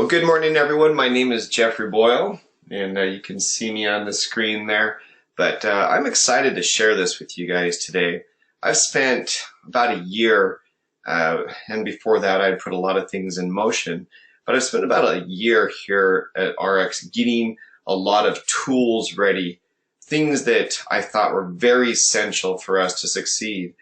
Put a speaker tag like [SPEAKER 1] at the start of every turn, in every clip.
[SPEAKER 1] Well, good morning, everyone. My name is Jeffery Boyle, and you can see me on the screen there. But I'm excited to share this with you guys today. I've spent about a year, and before that, I'd put a lot of things in motion. But I've spent about a year here at RX getting a lot of tools ready, things that I thought were very essential for us to succeed.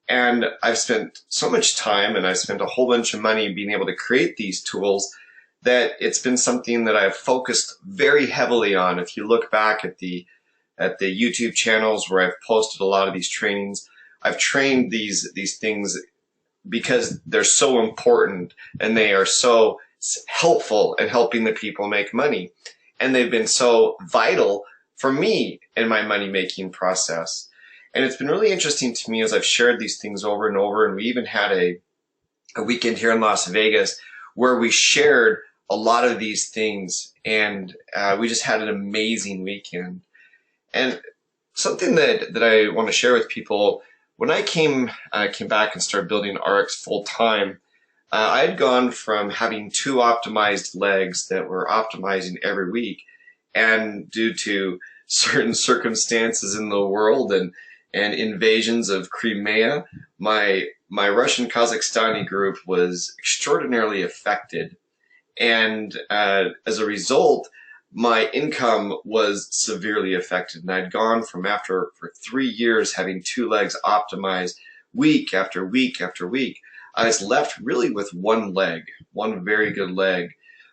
[SPEAKER 1] And I've spent so much time, and I've spent a whole bunch of money being able to create these tools that it's been something that I've focused very heavily on. If you look back at the YouTube channels where I've posted a lot of these trainings, I've trained these things because they're so important and they are so helpful in helping the people make money. And they've been so vital for me in my money-making process. And it's been really interesting to me as I've shared these things over and over. And we even had a weekend here in Las Vegas where we shared a lot of these things, and we just had an amazing weekend. And something that I want to share with people, when I came back and started building RX full time, I had gone from having 2 optimized legs that were optimizing every week, and due to certain circumstances in the world and invasions of Crimea, my Russian Kazakhstani group was extraordinarily affected. And as a result, my income was severely affected. And I'd gone from for 3 years having 2 legs optimized week after week after week. I was left really with 1 leg, 1 very good leg.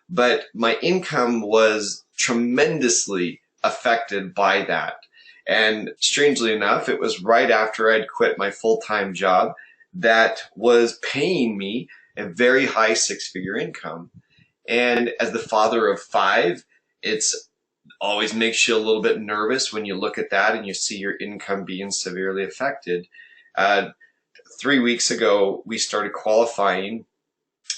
[SPEAKER 1] But my income was tremendously affected by that. And strangely enough, it was right after I'd quit my full-time job that was paying me a very high 6-figure income. And as the father of 5, it's always makes you a little bit nervous when you look at that and you see your income being severely affected. 3 weeks ago, we started qualifying.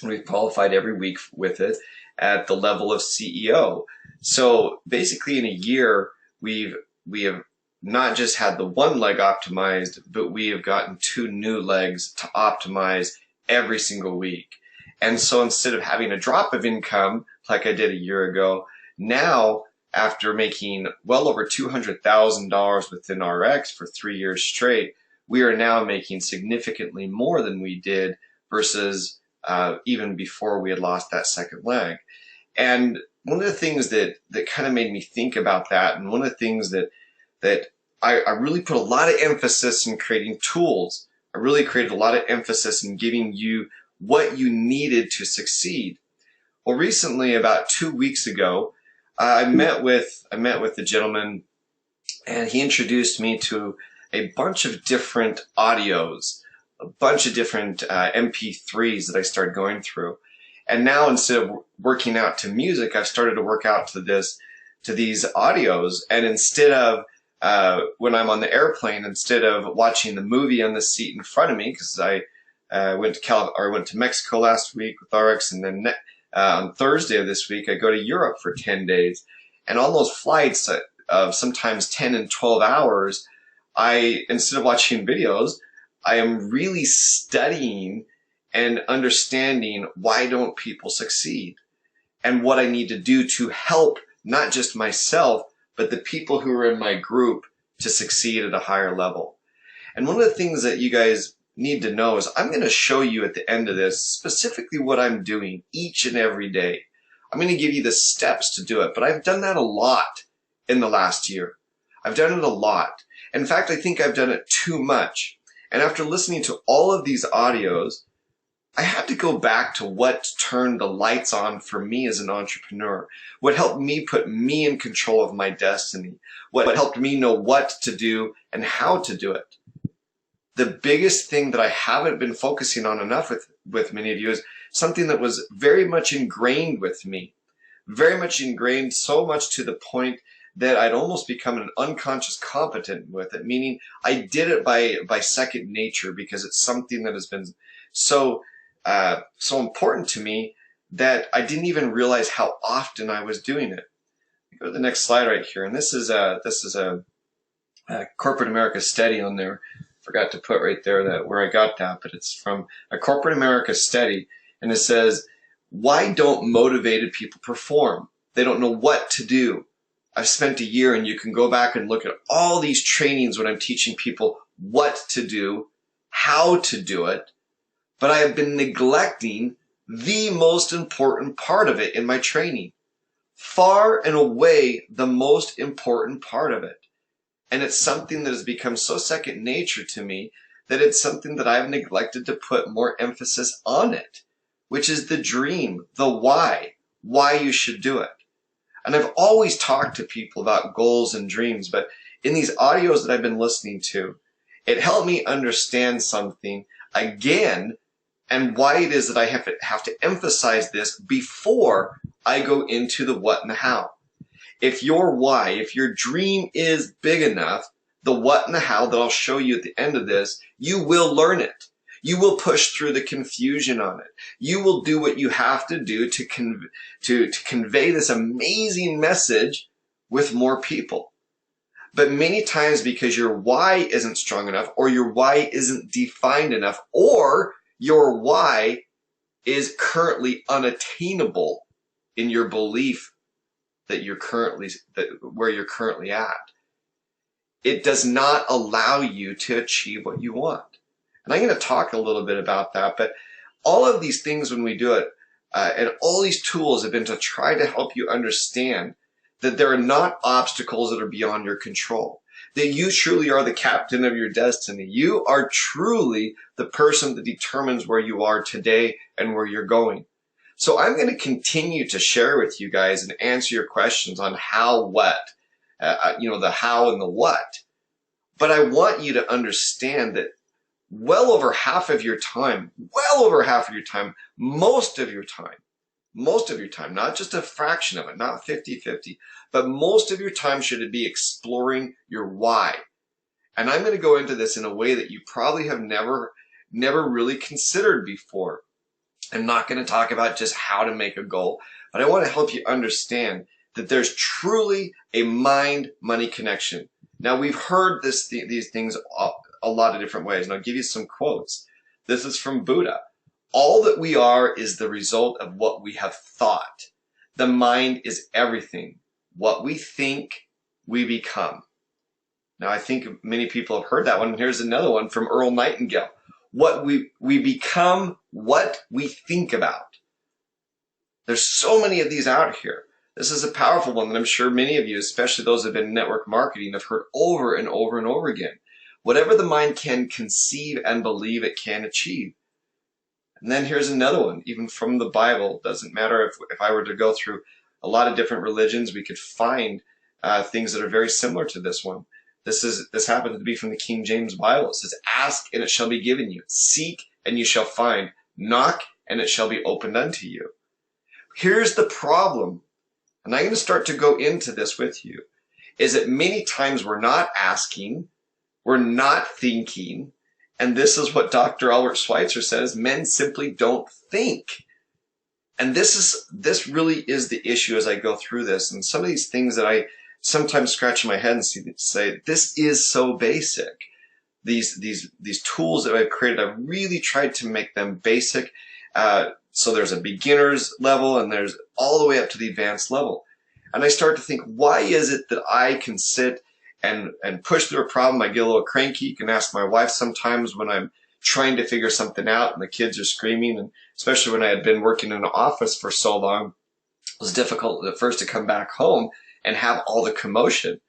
[SPEAKER 1] We qualified every week with it at the level of CEO. So basically in a year, we have not just had the 1 leg optimized, but we have gotten 2 new legs to optimize every single week. And so instead of having a drop of income like I did a year ago, now after making well over $200,000 within RX for 3 years straight, we are now making significantly more than we did versus even before we had lost that 2nd leg. And one of the things that kind of made me think about that, and one of the things that I really put a lot of emphasis in creating tools. I really created a lot of emphasis in giving you what you needed to succeed. Well, recently, about 2 weeks ago, I met with the gentleman, and he introduced me to a bunch of different audios, a bunch of different MP3s that I started going through. And now instead of working out to music, I've started to work out to these audios. And instead of when I'm on the airplane, instead of watching the movie on the seat in front of me, because I went to Mexico last week with RX, and then on Thursday of this week I go to Europe for 10 days. And on those flights of sometimes 10 and 12 hours, instead of watching videos, I am really studying and understanding why don't people succeed and what I need to do to help not just myself, but the people who are in my group to succeed at a higher level. And one of the things that you guys need to know is I'm going to show you at the end of this specifically what I'm doing each and every day. I'm going to give you the steps to do it, but I've done that a lot in the last year. I've done it a lot. In fact, I think I've done it too much. And after listening to all of these audios, I had to go back to what turned the lights on for me as an entrepreneur, what helped me put me in control of my destiny, what helped me know what to do and how to do it. The biggest thing that I haven't been focusing on enough with many of you is something that was very much ingrained with me, very much ingrained, so much to the point that I'd almost become an unconscious competent with it, meaning I did it by second nature because it's something that has been so important to me that I didn't even realize how often I was doing it. Go to the next slide right here, and this is a Corporate America study on there. Forgot to put right there where I got that, but it's from a Corporate America study, and it says Why don't motivated people perform? They don't know what to do. I've spent a year, and you can go back and look at all these trainings when I'm teaching people what to do, how to do it, but I have been neglecting the most important part of it in my training. Far and away the most important part of it. And it's something that has become so second nature to me that it's something that I've neglected to put more emphasis on it, which is the dream, the why you should do it. And I've always talked to people about goals and dreams, but in these audios that I've been listening to, it helped me understand something again, and why it is that I have to emphasize this before I go into the what and the how. If your why, if your dream is big enough, the what and the how that I'll show you at the end of this, you will learn it. You will push through the confusion on it. You will do what you have to do to convey this amazing message with more people. But many times, because your why isn't strong enough, or your why isn't defined enough, or your why is currently unattainable in your belief that where you're currently at, it does not allow you to achieve what you want. And I'm going to talk a little bit about that, but all of these things when we do it, and all these tools have been to try to help you understand that there are not obstacles that are beyond your control, that you truly are the captain of your destiny. You are truly the person that determines where you are today and where you're going. So I'm going to continue to share with you guys and answer your questions on how, what, the how and the what. But I want you to understand that well over half of your time, most of your time, not just a fraction of it, not 50-50, but most of your time should be exploring your why. And I'm going to go into this in a way that you probably have never really considered before. I'm not going to talk about just how to make a goal, but I want to help you understand that there's truly a mind-money connection. Now, we've heard these things a lot of different ways, and I'll give you some quotes. This is from Buddha. All that we are is the result of what we have thought. The mind is everything. What we think, we become. Now, I think many people have heard that one. And here's another one from Earl Nightingale. We become what we think about. There's so many of these out here. This is a powerful one that I'm sure many of you, especially those who have been in network marketing, have heard over and over and over again. Whatever the mind can conceive and believe, it can achieve. And then here's another one, even from the Bible. Doesn't matter if I were to go through a lot of different religions, we could find things that are very similar to this one. This happens to be from the King James Bible. It says, ask and it shall be given you. Seek and you shall find. Knock and it shall be opened unto you. Here's the problem, and I'm going to start to go into this with you, is that many times we're not asking, we're not thinking, and this is what Dr. Albert Schweitzer says, men simply don't think. And this really is the issue as I go through this. And some of these things that I sometimes scratch my head and say, this is so basic. These tools that I've created, I've really tried to make them basic. So there's a beginner's level and there's all the way up to the advanced level. And I start to think, why is it that I can sit and push through a problem? I get a little cranky. You can ask my wife sometimes when I'm trying to figure something out and the kids are screaming, and especially when I had been working in an office for so long, it was difficult at first to come back home and have all the commotion.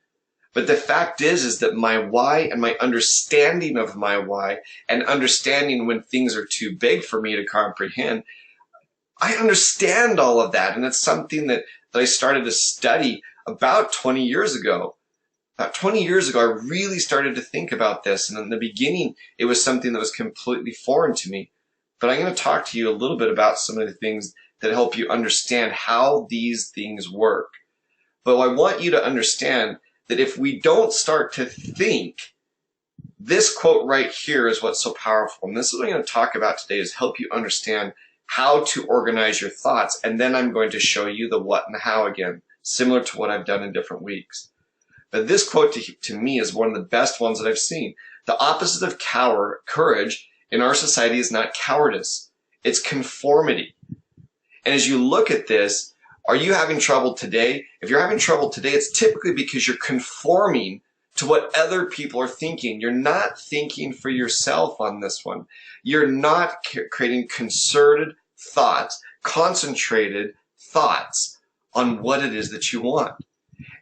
[SPEAKER 1] But the fact is that my why and my understanding of my why and understanding when things are too big for me to comprehend, I understand all of that. And it's something that I started to study about 20 years ago. About 20 years ago, I really started to think about this. And in the beginning, it was something that was completely foreign to me. But I'm going to talk to you a little bit about some of the things that help you understand how these things work. But I want you to understand that if we don't start to think, this quote right here is what's so powerful. And this is what I'm going to talk about today, is help you understand how to organize your thoughts. And then I'm going to show you the what and the how again, similar to what I've done in different weeks. But this quote to me is one of the best ones that I've seen. The opposite of courage in our society is not cowardice. It's conformity. And as you look at this, are you having trouble today? If you're having trouble today, it's typically because you're conforming to what other people are thinking. You're not thinking for yourself on this one. You're not creating concerted thoughts, concentrated thoughts on what it is that you want.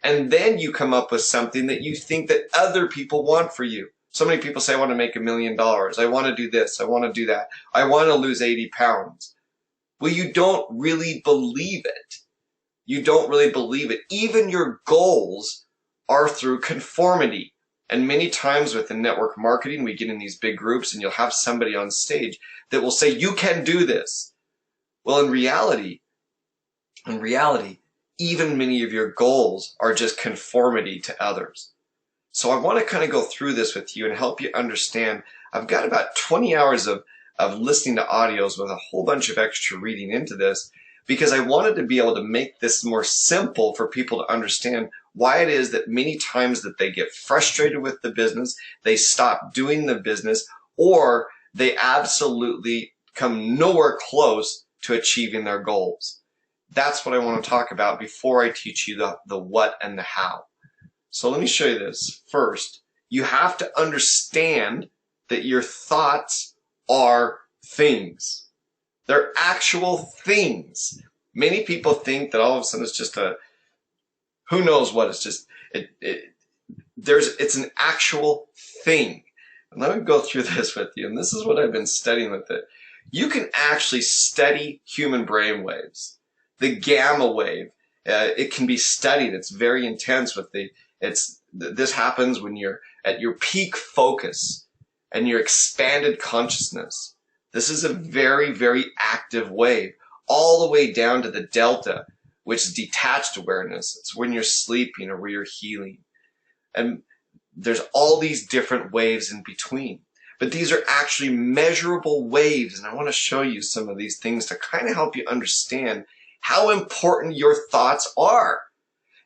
[SPEAKER 1] And then you come up with something that you think that other people want for you. So many people say, I want to make $1 million. I want to do this. I want to do that. I want to lose 80 pounds. Well, you don't really believe it. You don't really believe it. Even your goals are through conformity. And many times within network marketing, we get in these big groups and you'll have somebody on stage that will say, you can do this. Well, in reality, even many of your goals are just conformity to others. So I want to kind of go through this with you and help you understand. I've got about 20 hours of listening to audios with a whole bunch of extra reading into this, because I wanted to be able to make this more simple for people to understand why it is that many times that they get frustrated with the business, they stop doing the business, or they absolutely come nowhere close to achieving their goals. That's what I want to talk about before I teach you the what and the how. So let me show you this. First, you have to understand that your thoughts are things. They're actual things. Many people think that all of a sudden it's just who knows what, it's just, it's an actual thing. And let me go through this with you. And this is what I've been studying with it. You can actually study human brain waves. The gamma wave, it can be studied. It's very intense this happens when you're at your peak focus and your expanded consciousness. This is a very, very active wave, all the way down to the delta, which is detached awareness. It's when you're sleeping or where you're healing. And there's all these different waves in between. But these are actually measurable waves, and I want to show you some of these things to kind of help you understand how important your thoughts are.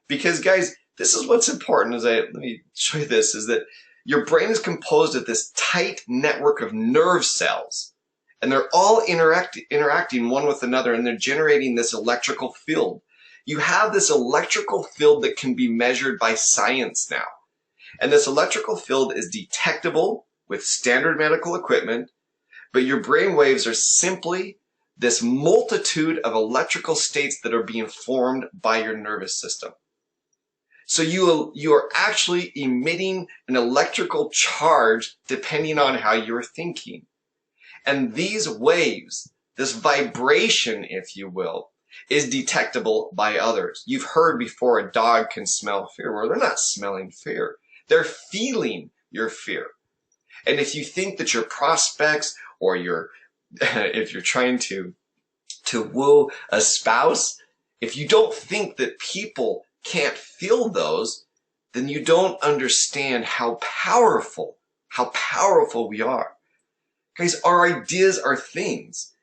[SPEAKER 1] Because guys, this is what's important. Let me show you this, is that your brain is composed of this tight network of nerve cells, and they're all interacting one with another, and they're generating this electrical field. You have this electrical field that can be measured by science now. And this electrical field is detectable with standard medical equipment, but your brain waves are simply this multitude of electrical states that are being formed by your nervous system. So you are actually emitting an electrical charge depending on how you're thinking. And these waves, this vibration, if you will, is detectable by others. You've heard before a dog can smell fear. Well, they're not smelling fear. They're feeling your fear. And if you think that your prospects or if you're trying to woo a spouse, if you don't think that people can't feel those, then you don't understand how powerful we are. Guys, our ideas are things.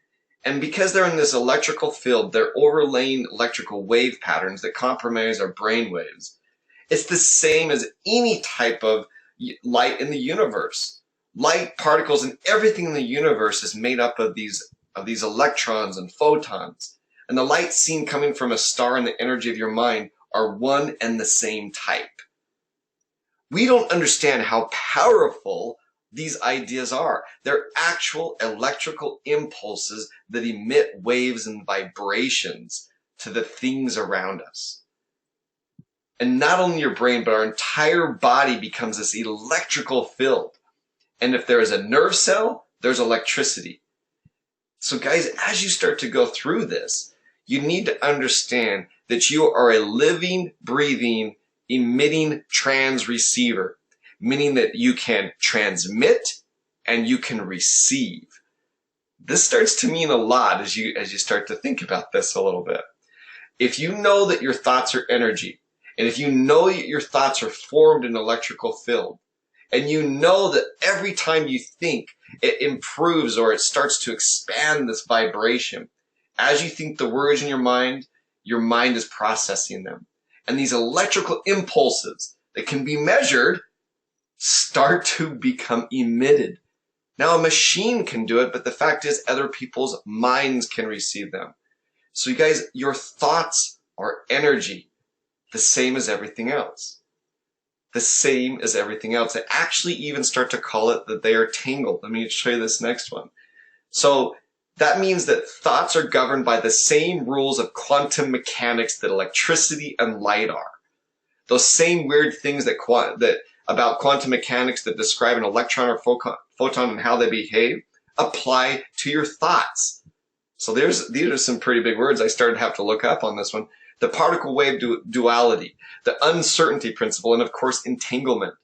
[SPEAKER 1] And because they're in this electrical field, they're overlaying electrical wave patterns that compromise our brain waves. It's the same as any type of light in the universe. Light, particles, and everything in the universe is made up of these electrons and photons. And the light seen coming from a star and the energy of your mind are one and the same type. We don't understand how powerful these ideas are. They're actual electrical impulses that emit waves and vibrations to the things around us. And not only your brain, but our entire body becomes this electrical field. And if there is a nerve cell, there's electricity. So guys, as you start to go through this, you need to understand that you are a living, breathing, emitting transreceiver, meaning that you can transmit and you can receive. This starts to mean a lot as you start to think about this a little bit. If you know that your thoughts are energy, and if you know that your thoughts are formed in an electrical field, and you know that every time you think, it improves or it starts to expand this vibration. As you think the words in your mind is processing them. And these electrical impulses that can be measured start to become emitted. Now, a machine can do it, but the fact is other people's minds can receive them. So you guys, your thoughts are energy, the same as everything else. The same as everything else. They actually even start to call it that they are tangled. Let me show you this next one. So that means that thoughts are governed by the same rules of quantum mechanics that electricity and light are. Those same weird things that about quantum mechanics that describe an electron or photon and how they behave apply to your thoughts. So these are some pretty big words I started to have to look up on this one. The particle wave duality, the uncertainty principle, and of course entanglement.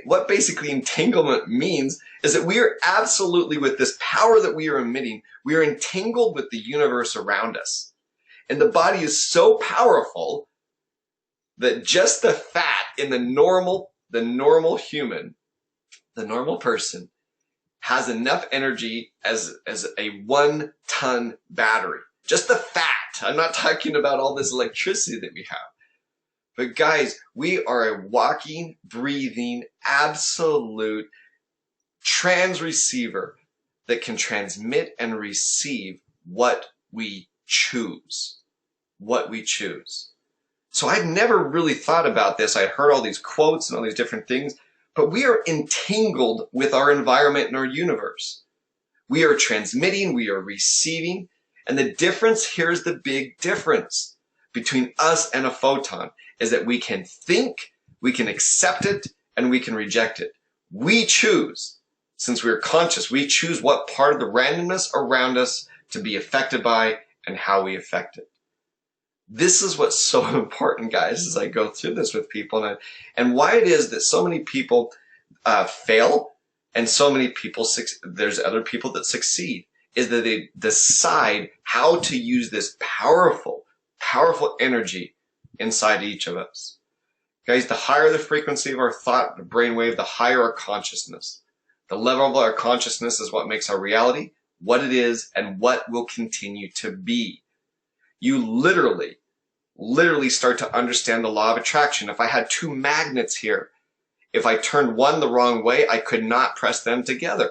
[SPEAKER 1] What basically entanglement means is that we are absolutely, with this power that we are emitting, we are entangled with the universe around us. And the body is so powerful that just the fat in the normal human, the normal person, has enough energy as a 1-ton battery. Just the fat. I'm not talking about all this electricity that we have. But guys, we are a walking, breathing, absolute transreceiver that can transmit and receive what we choose. What we choose. So I'd never really thought about this. I'd heard all these quotes and all these different things, but we are entangled with our environment and our universe. We are transmitting, we are receiving, and the difference, here's the big difference between us and a photon, is that we can think, we can accept it, and we can reject it. We choose, since we're conscious, we choose what part of the randomness around us to be affected by and how we affect it. This is what's so important, guys, as I go through this with people, and why it is that so many people fail and so many people, there's other people that succeed, is that they decide how to use this powerful energy inside each of us. Guys, the higher the frequency of our thought, the brainwave, the higher our consciousness. The level of our consciousness is what makes our reality, what it is, and what will continue to be. You literally start to understand the law of attraction. If I had two magnets here, if I turned one the wrong way, I could not press them together.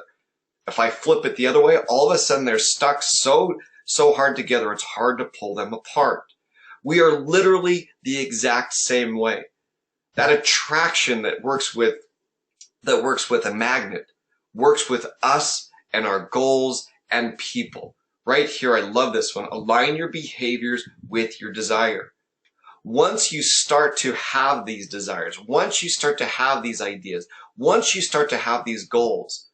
[SPEAKER 1] If I flip it the other way, all of a sudden they're stuck so hard together, it's hard to pull them apart. We are literally the exact same way. That attraction that works with a magnet works with us and our goals and people. Right here, I love this one. Align your behaviors with your desire. Once you start to have these desires, once you start to have these ideas, once you start to have these goals,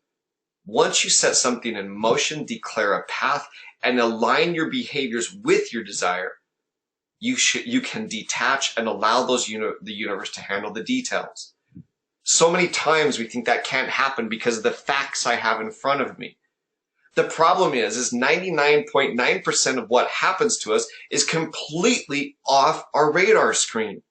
[SPEAKER 1] once you set something in motion, declare a path, and align your behaviors with your desire, you can detach and allow the universe to handle the details. So many times we think that can't happen because of the facts I have in front of me. The problem is 99.9% of what happens to us is completely off our radar screen.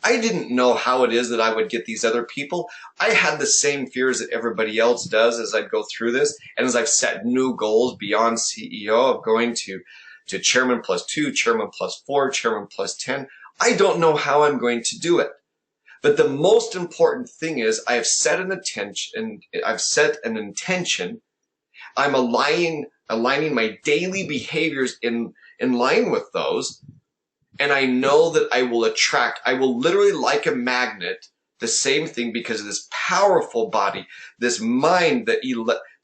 [SPEAKER 1] I didn't know how it is that I would get these other people. I had the same fears that everybody else does as I'd go through this, and as I've set new goals beyond CEO of going to chairman +2, chairman +4, chairman +10. I don't know how I'm going to do it. But the most important thing is I have set an intention. I'm aligning my daily behaviors in line with those. And I know that I will attract, I will literally, like a magnet, the same thing, because of this powerful body, this mind that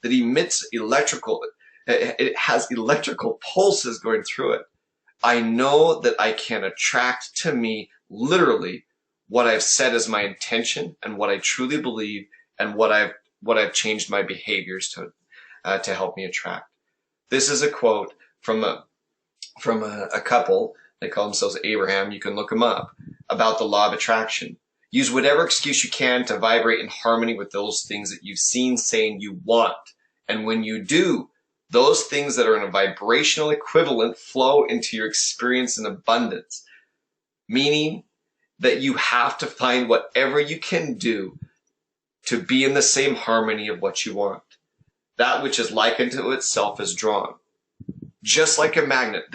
[SPEAKER 1] emits electrical, it has electrical pulses going through it. I know that I can attract to me literally what I've set as my intention and what I truly believe and what I've changed my behaviors to help me attract. This is a quote from a couple. They call themselves Abraham. You can look them up, about the law of attraction. Use whatever excuse you can to vibrate in harmony with those things that you've seen, saying you want. And when you do, those things that are in a vibrational equivalent flow into your experience in abundance. Meaning that you have to find whatever you can do to be in the same harmony of what you want. That which is likened to itself is drawn. Just like a magnet,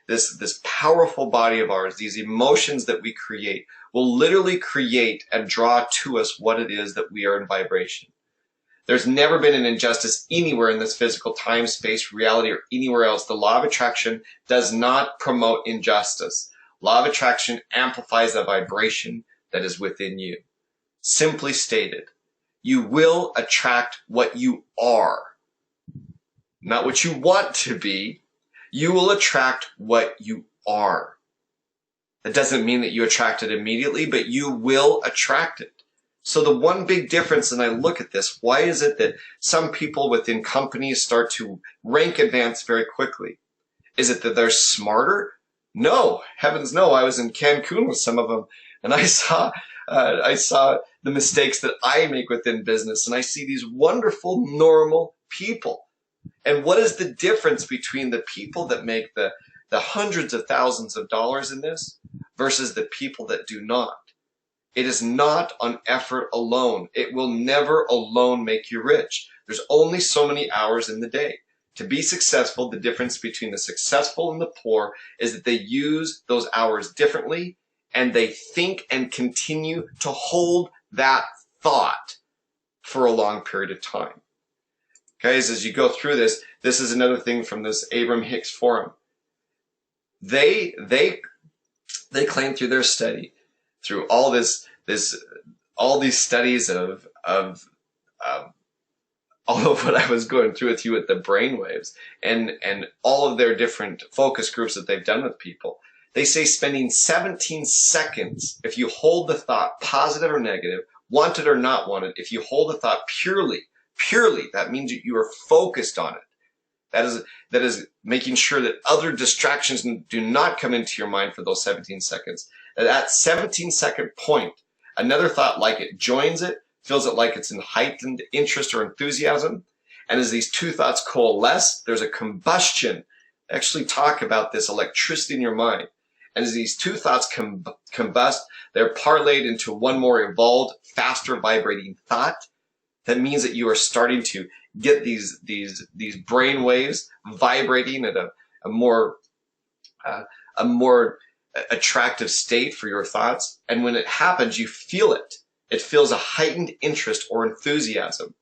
[SPEAKER 1] this powerful body of ours, these emotions that we create, will literally create and draw to us what it is that we are in vibration. There's never been an injustice anywhere in this physical time, space, reality, or anywhere else. The law of attraction does not promote injustice. Law of attraction amplifies the vibration that is within you. Simply stated, you will attract what you are, not what you want to be. You will attract what you are. That doesn't mean that you attract it immediately, but you will attract it. So the one big difference, and I look at this, why is it that some people within companies start to rank advance very quickly? Is it that they're smarter? No, heavens no. I was in Cancun with some of them, and I saw the mistakes that I make within business, and I see these wonderful, normal people. And what is the difference between the people that make the hundreds of thousands of dollars in this versus the people that do not? It is not on effort alone. It will never alone make you rich. There's only so many hours in the day. To be successful, the difference between the successful and the poor is that they use those hours differently, and they think and continue to hold that thought for a long period of time. Guys, as you go through this, this is another thing from this Abraham Hicks forum. They claim through their study, through all all these studies of all of what I was going through with you with the brainwaves and all of their different focus groups that they've done with people. They say spending 17 seconds, if you hold the thought, positive or negative, wanted or not wanted, if you hold the thought purely, that means you are focused on it. That is making sure that other distractions do not come into your mind for those 17 seconds. At that 17-second point, another thought like it joins it, feels it like it's in heightened interest or enthusiasm. And as these two thoughts coalesce, there's a combustion. Actually talk about this electricity in your mind. And as these two thoughts combust, they're parlayed into one more evolved, faster vibrating thought. That means that you are starting to get these brain waves vibrating at a more attractive state for your thoughts. And when it happens, you feel it. It feels a heightened interest or enthusiasm.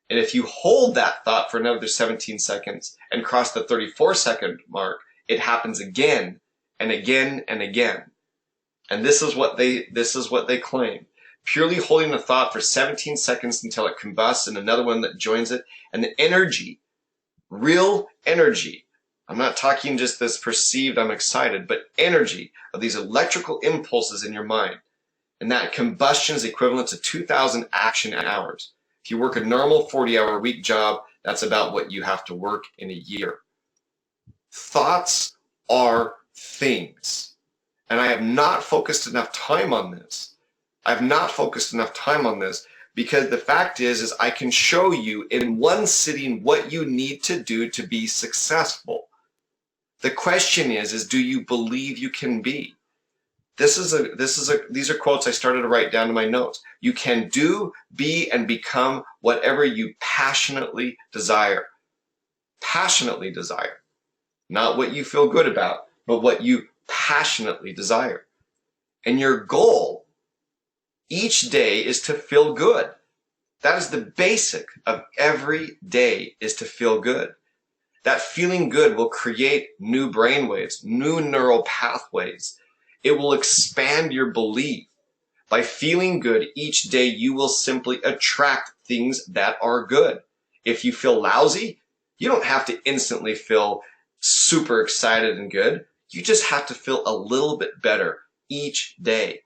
[SPEAKER 1] And if you hold that thought for another 17 seconds and cross the 34-second mark, it happens again and again and again. And this is what they claim. Purely holding a thought for 17 seconds until it combusts and another one that joins it. And the energy, real energy, I'm not talking just this perceived, I'm excited, but energy of these electrical impulses in your mind. And that combustion is equivalent to 2,000 action hours. If you work a normal 40-hour week job, that's about what you have to work in a year. Thoughts are things. And I have not focused enough time on this. Because the fact is I can show you in one sitting what you need to do to be successful. The question is do you believe you can be? These are quotes I started to write down in my notes. You can do, be, and become whatever you passionately desire. Passionately desire. Not what you feel good about, but what you passionately desire. And your goal each day is to feel good. That is the basic of every day, is to feel good. That feeling good will create new brainwaves, new neural pathways. It will expand your belief. By feeling good each day, you will simply attract things that are good. If you feel lousy, you don't have to instantly feel super excited and good. You just have to feel a little bit better each day.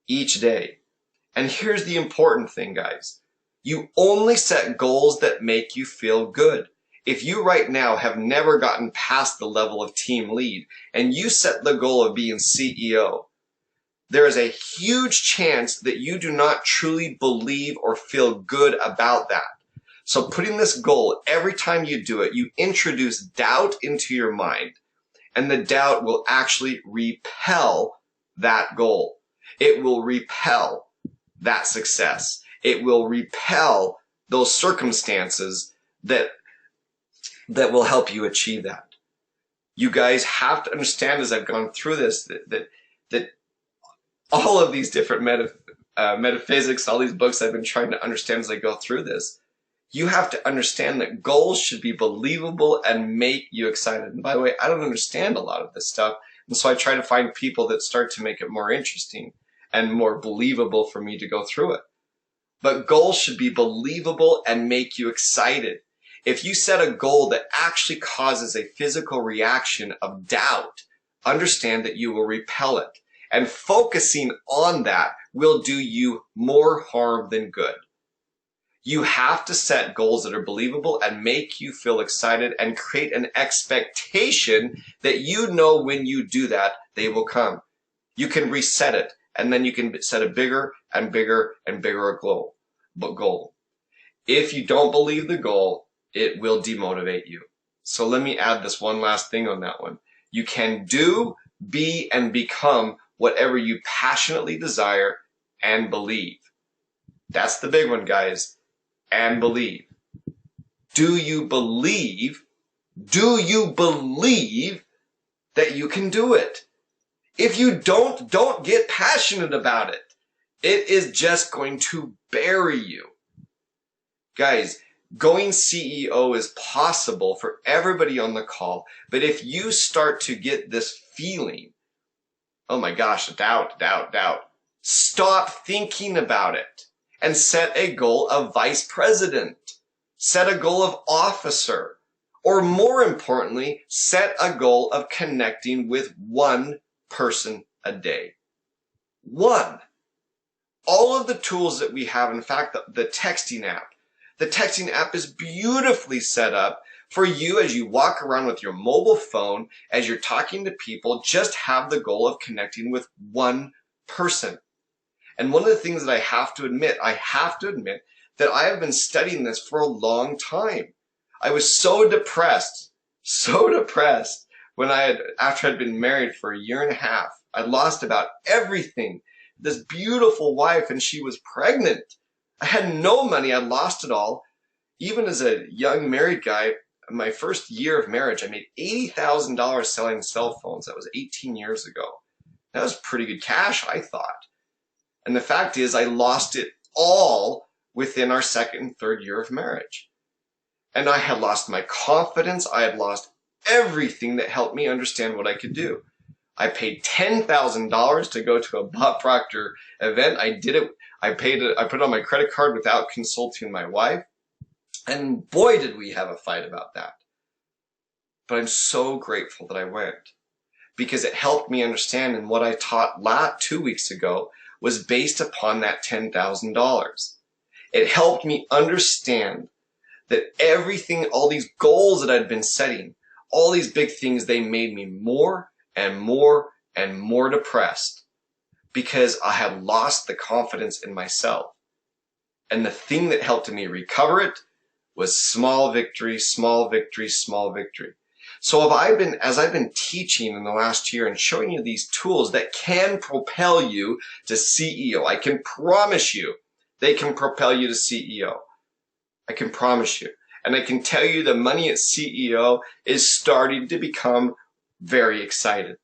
[SPEAKER 1] Each day. And here's the important thing, guys. You only set goals that make you feel good. If you right now have never gotten past the level of team lead and you set the goal of being CEO, there is a huge chance that you do not truly believe or feel good about that. So putting this goal, every time you do it, you introduce doubt into your mind, and the doubt will actually repel that goal. It will repel that success. It will repel those circumstances that will help you achieve that. You guys have to understand, as I've gone through this, that all of these different metaphysics, all these books I've been trying to understand as I go through this, You have to understand that goals should be believable and make you excited. And by the way, I don't understand a lot of this stuff. And so I try to find people that start to make it more interesting and more believable for me to go through it. But goals should be believable and make you excited. If you set a goal that actually causes a physical reaction of doubt, understand that you will repel it. And focusing on that will do you more harm than good. You have to set goals that are believable and make you feel excited and create an expectation that you know when you do that, they will come. You can reset it, and then you can set a bigger and bigger and bigger goal. If you don't believe the goal, it will demotivate you. So let me add this one last thing on that one. You can do, be, and become whatever you passionately desire and believe. That's the big one, guys. And believe. Do you believe that you can do it? If you don't get passionate about it. It is just going to bury you. Guys, going CEO is possible for everybody on the call, but if you start to get this feeling, oh my gosh, doubt, stop thinking about it. And set a goal of vice president, set a goal of officer, or more importantly, set a goal of connecting with one person a day. One. All of the tools that we have, in fact, the texting app is beautifully set up for you as you walk around with your mobile phone, as you're talking to people, just have the goal of connecting with one person. And one of the things that I have to admit that I have been studying this for a long time. I was so depressed when after I'd been married for a year and a half. I lost about everything. This beautiful wife, and she was pregnant. I had no money. I lost it all. Even as a young married guy, my first year of marriage, I made $80,000 selling cell phones. That was 18 years ago. That was pretty good cash, I thought. And the fact is, I lost it all within our second and third year of marriage. And I had lost my confidence. I had lost everything that helped me understand what I could do. I paid $10,000 to go to a Bob Proctor event. I did it. I put it on my credit card without consulting my wife. And boy, did we have a fight about that. But I'm so grateful that I went, because it helped me understand, and what I taught 2 weeks ago was based upon that $10,000. It helped me understand that everything, all these goals that I'd been setting, all these big things, they made me more and more and more depressed because I had lost the confidence in myself. And the thing that helped me recover it was small victory, small victory, small victory. So as I've been teaching in the last year and showing you these tools that can propel you to CEO, I can promise you they can propel you to CEO. I can promise you. And I can tell you the money at CEO is starting to become very exciting.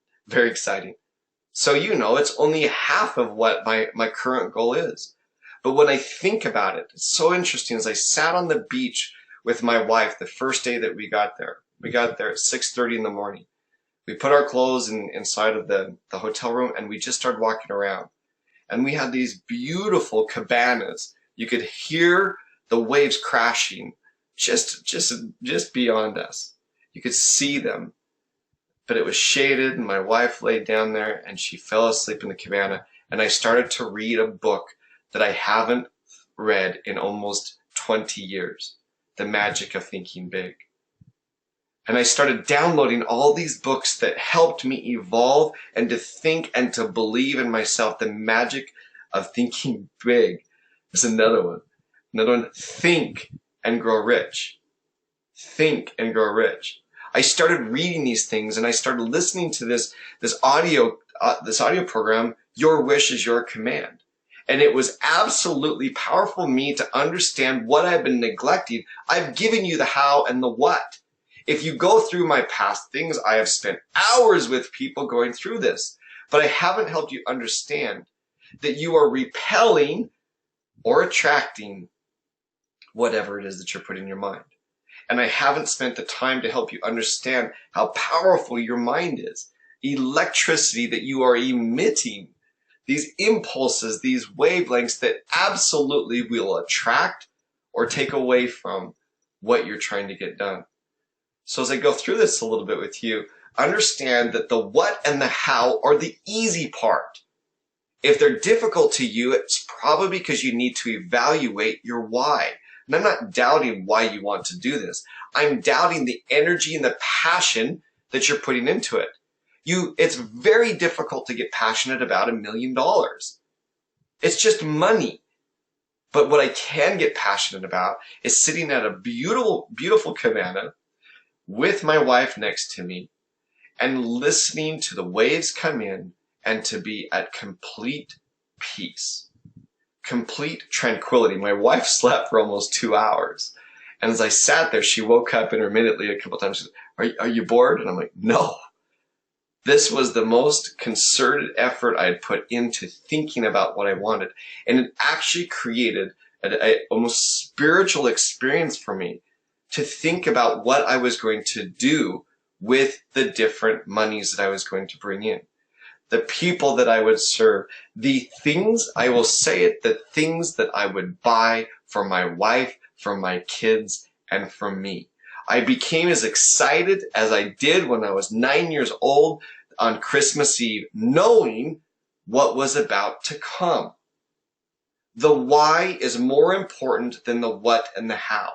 [SPEAKER 1] So it's only half of what my current goal is. But when I think about it, it's so interesting. As I sat on the beach with my wife the first day that we got there at 6:30 in the morning. We put our clothes inside of the hotel room, and we just started walking around. And we had these beautiful cabanas. You could hear the waves crashing just beyond us. You could see them. But it was shaded, and my wife laid down there, and she fell asleep in the cabana. And I started to read a book that I haven't read in almost 20 years. The Magic of Thinking Big. And I started downloading all these books that helped me evolve and to think and to believe in myself. The Magic of Thinking Big is another one. Think and Grow Rich. Think and Grow Rich. I started reading these things, and I started listening to this audio program, Your Wish is Your Command. And it was absolutely powerful for me to understand what I've been neglecting. I've given you the how and the what. If you go through my past things, I have spent hours with people going through this, but I haven't helped you understand that you are repelling or attracting whatever it is that you're putting in your mind. And I haven't spent the time to help you understand how powerful your mind is. Electricity that you are emitting, these impulses, these wavelengths that absolutely will attract or take away from what you're trying to get done. So as I go through this a little bit with you, understand that the what and the how are the easy part. If they're difficult to you, it's probably because you need to evaluate your why. And I'm not doubting why you want to do this. I'm doubting the energy and the passion that you're putting into it. It's very difficult to get passionate about $1 million. It's just money. But what I can get passionate about is sitting at a beautiful, beautiful cabana with my wife next to me and listening to the waves come in and to be at complete peace, complete tranquility. My wife slept for almost 2 hours. And as I sat there, she woke up intermittently a couple of times. She said, are you bored? And I'm like, no. This was the most concerted effort I had put into thinking about what I wanted. And it actually created an almost spiritual experience for me to think about what I was going to do with the different monies that I was going to bring in. The people that I would serve, the things, I will say it, the things that I would buy for my wife, for my kids, and for me. I became as excited as I did when I was 9 years old on Christmas Eve, knowing what was about to come. The why is more important than the what and the how.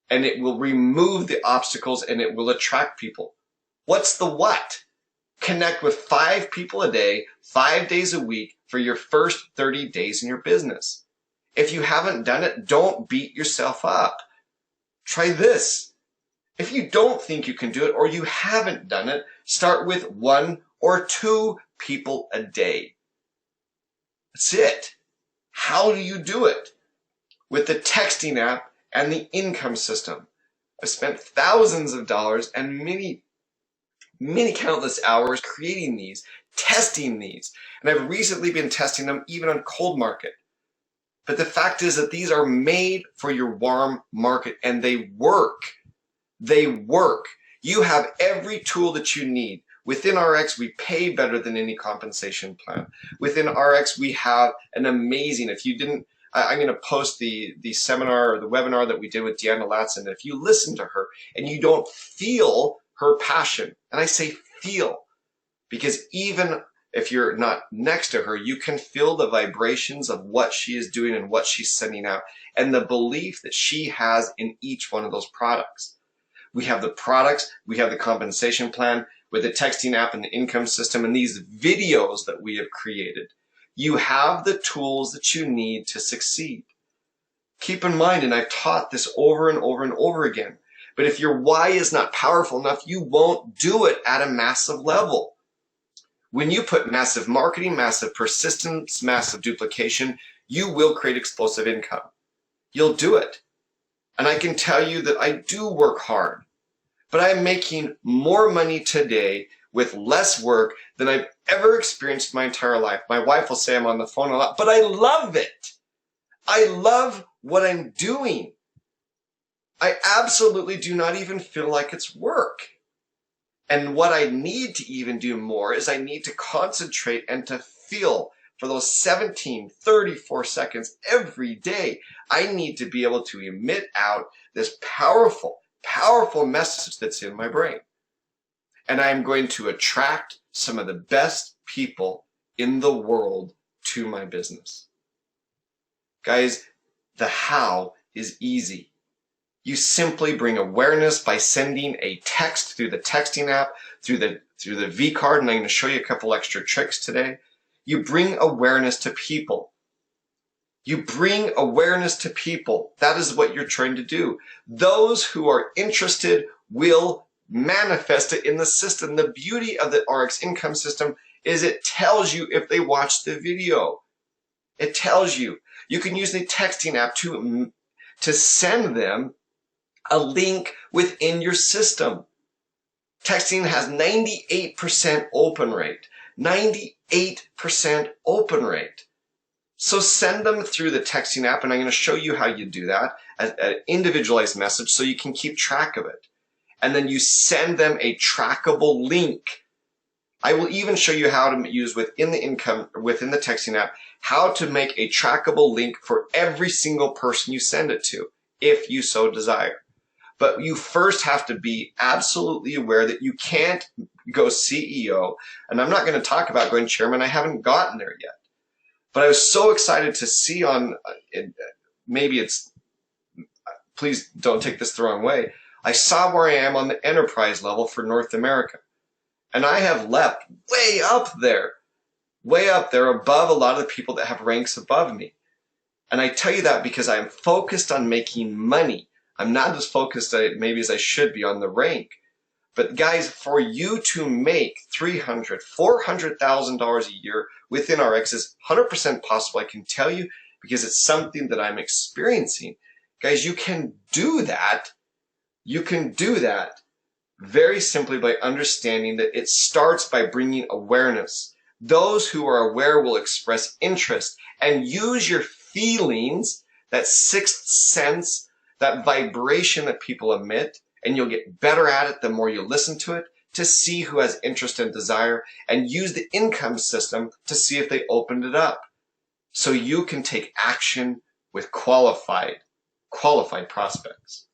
[SPEAKER 1] And it will remove the obstacles and it will attract people. What's the what? Connect with 5 people a day, 5 days a week for your first 30 days in your business. If you haven't done it, don't beat yourself up. Try this. If you don't think you can do it or you haven't done it, start with 1 or 2 people a day. That's it. How do you do it? With the texting app and the income system. I've spent thousands of dollars and many countless hours creating these, testing these. And I've recently been testing them even on cold market. But the fact is that these are made for your warm market and they work. They work. You have every tool that you need. Within RX, we pay better than any compensation plan. Within RX, we have an amazing, if you didn't, I'm going to post the seminar or the webinar that we did with Deanna Latson. If you listen to her and you don't feel her passion, and I say feel, because even if you're not next to her, you can feel the vibrations of what she is doing and what she's sending out and the belief that she has in each one of those products. We have the products, we have the compensation plan with the texting app and the income system and these videos that we have created. You have the tools that you need to succeed. Keep in mind, and I've taught this over and over and over again, but if your why is not powerful enough, you won't do it at a massive level. When you put massive marketing, massive persistence, massive duplication, you will create explosive income. You'll do it. And I can tell you that I do work hard, but I'm making more money today with less work than I've ever experienced my entire life. My wife will say I'm on the phone a lot, but I love it. I love what I'm doing. I absolutely do not even feel like it's work. And what I need to even do more is I need to concentrate and to feel for those 34 seconds every day. I need to be able to emit out this powerful, powerful message that's in my brain. And I'm going to attract some of the best people in the world to my business. Guys, the how is easy. You simply bring awareness by sending a text through the texting app, through the V card, and I'm going to show you a couple extra tricks today. You bring awareness to people. You bring awareness to people. That is what you're trying to do. Those who are interested will manifest it in the system. The beauty of the RX income system is it tells you if they watch the video. It tells you. You can use the texting app to send them a link within your system. Texting has 98% open rate. 98% open rate. So send them through the texting app, and I'm going to show you how you do that, an individualized message so you can keep track of it. And then you send them a trackable link. I will even show you how to use within the texting app, how to make a trackable link for every single person you send it to, if you so desire. But you first have to be absolutely aware that you can't go CEO, and I'm not going to talk about going chairman. I haven't gotten there yet. But I was so excited to see please don't take this the wrong way. I saw where I am on the enterprise level for North America. And I have leapt way up there above a lot of the people that have ranks above me. And I tell you that because I am focused on making money. I'm not as focused maybe as I should be on the rank. But guys, for you to make $300,000, $400,000 a year within RX is 100% possible. I can tell you because it's something that I'm experiencing. Guys, you can do that. You can do that very simply by understanding that it starts by bringing awareness. Those who are aware will express interest and use your feelings, that sixth sense, that vibration that people emit, and you'll get better at it the more you listen to it, to see who has interest and desire, and use the income system to see if they opened it up. So you can take action with qualified prospects.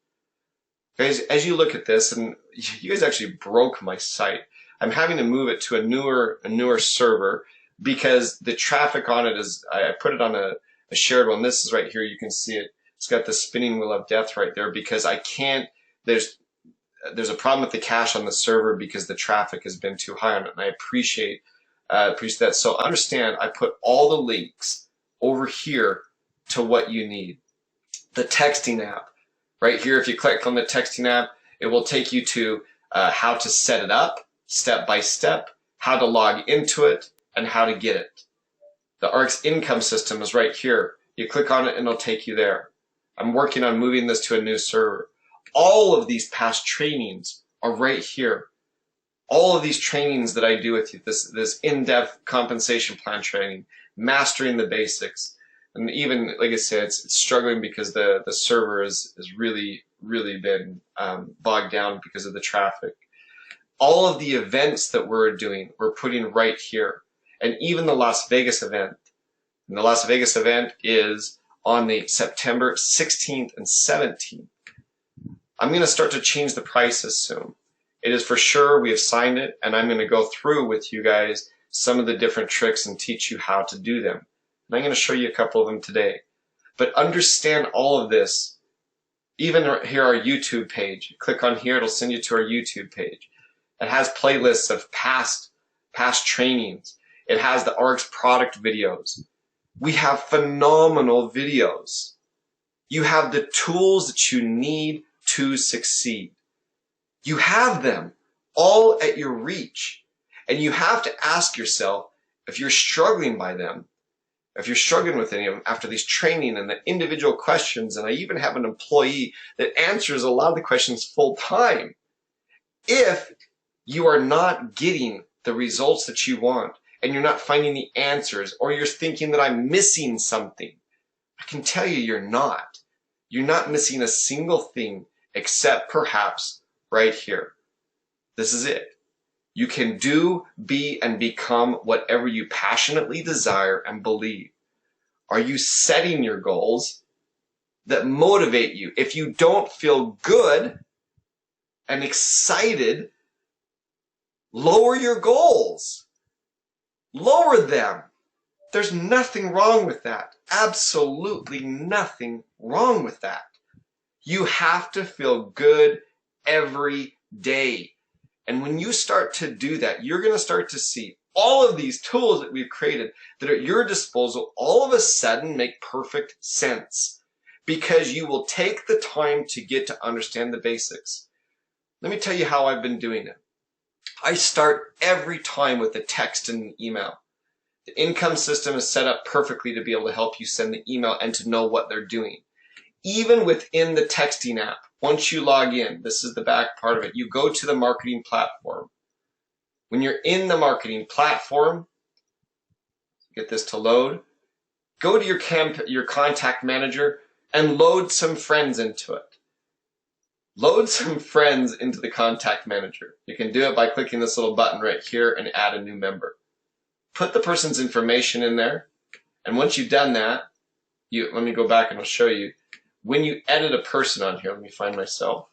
[SPEAKER 1] Guys, as you look at this, and you guys actually broke my site. I'm having to move it to a newer server because the traffic on it is, I put it on a shared one. This is right here. You can see it. It's got the spinning wheel of death right there because I can't, there's a problem with the cache on the server because the traffic has been too high on it, and I appreciate that. So understand, I put all the links over here to what you need. The texting app, right here, if you click on the texting app, it will take you to how to set it up, step by step, how to log into it, and how to get it. The ARC's income system is right here. You click on it and it'll take you there. I'm working on moving this to a new server. All of these past trainings are right here. All of these trainings that I do with you, this in-depth compensation plan training, mastering the basics, and even, like I said, it's struggling because the server is really been bogged down because of the traffic. All of the events that we're doing, we're putting right here. And even the Las Vegas event. And the Las Vegas event is on the September 16th and 17th. I'm going to start to change the prices soon. It is for sure, we have signed it, and I'm going to go through with you guys some of the different tricks and teach you how to do them. And I'm going to show you a couple of them today. But understand all of this. Even here, our YouTube page. Click on here, it'll send you to our YouTube page. It has playlists of past trainings. It has the ARC's product videos. We have phenomenal videos. You have the tools that you need to succeed. You have them all at your reach. And you have to ask yourself if you're struggling by them, if you're struggling with any of them after these training and the individual questions. And I even have an employee that answers a lot of the questions full time. If you are not getting the results that you want and you're not finding the answers, or you're thinking that I'm missing something, I can tell you you're not. You're not missing a single thing except perhaps right here. This is it. You can do, be, and become whatever you passionately desire and believe. Are you setting your goals that motivate you? If you don't feel good and excited, lower your goals. Lower them. There's nothing wrong with that. Absolutely nothing wrong with that. You have to feel good every day. And when you start to do that, you're going to start to see all of these tools that we've created that are at your disposal all of a sudden make perfect sense because you will take the time to get to understand the basics. Let me tell you how I've been doing it. I start every time with a text and an email. The income system is set up perfectly to be able to help you send the email and to know what they're doing. Even within the texting app, once you log in, this is the back part of it, you go to the marketing platform. When you're in the marketing platform, get this to load, go to your contact manager and load some friends into it. Load some friends into the contact manager. You can do it by clicking this little button right here and add a new member. Put the person's information in there, and once you've done that, let me go back and I'll show you. When you edit a person on here, let me find myself.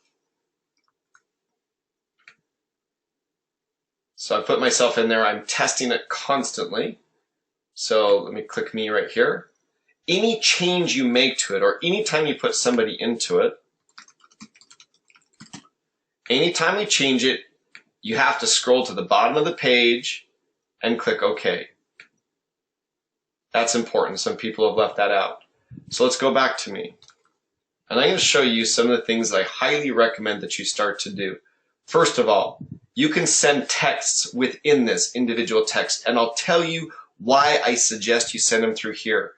[SPEAKER 1] So I put myself in there. I'm testing it constantly. So let me click me right here. Any change you make to it, or anytime you put somebody into it, anytime you change it, you have to scroll to the bottom of the page and click OK. That's important. Some people have left that out. So let's go back to me. And I'm going to show you some of the things that I highly recommend that you start to do. First of all, you can send texts within this individual text, and I'll tell you why I suggest you send them through here.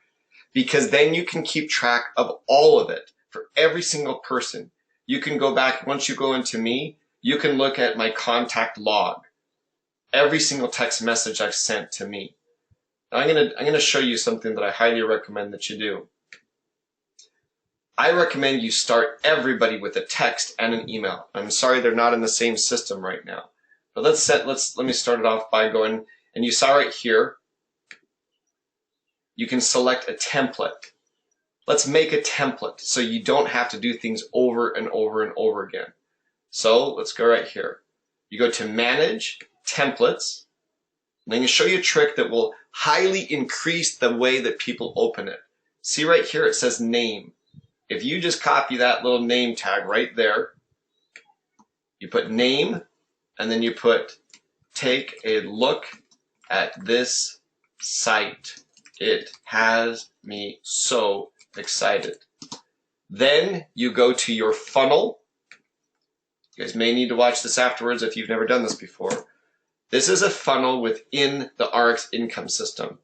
[SPEAKER 1] Because then you can keep track of all of it for every single person. You can go back, once you go into me, you can look at my contact log. Every single text message I've sent to me. Now I'm going to show you something that I highly recommend that you do. I recommend you start everybody with a text and an email. I'm sorry they're not in the same system right now. But let me start it off by going, and you saw right here, you can select a template. Let's make a template so you don't have to do things over and over and over again. So let's go right here. You go to Manage, Templates, and I'm going to show you a trick that will highly increase the way that people open it. See right here it says Name. If you just copy that little name tag right there, you put name, and then you put take a look at this site. It has me so excited. Then you go to your funnel. You guys may need to watch this afterwards if you've never done this before. This is a funnel within the RX income system.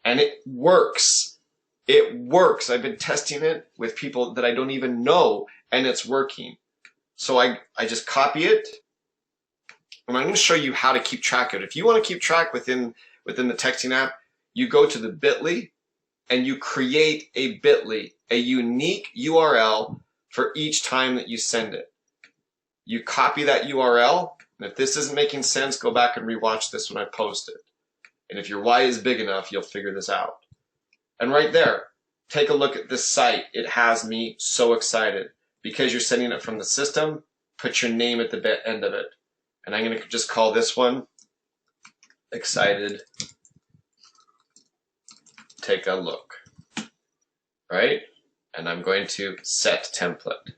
[SPEAKER 1] And it works. It works. I've been testing it with people that I don't even know, and it's working. So I just copy it, and I'm going to show you how to keep track of it. If you want to keep track within the texting app, you go to the bit.ly, and you create a bit.ly, a unique URL for each time that you send it. You copy that URL, and if this isn't making sense, go back and rewatch this when I post it. And if your why is big enough, you'll figure this out. And right there, take a look at this site. It has me so excited. Because you're sending it from the system, put your name at the end of it. And I'm going to just call this one Excited. Take a look. Right? And I'm going to set template.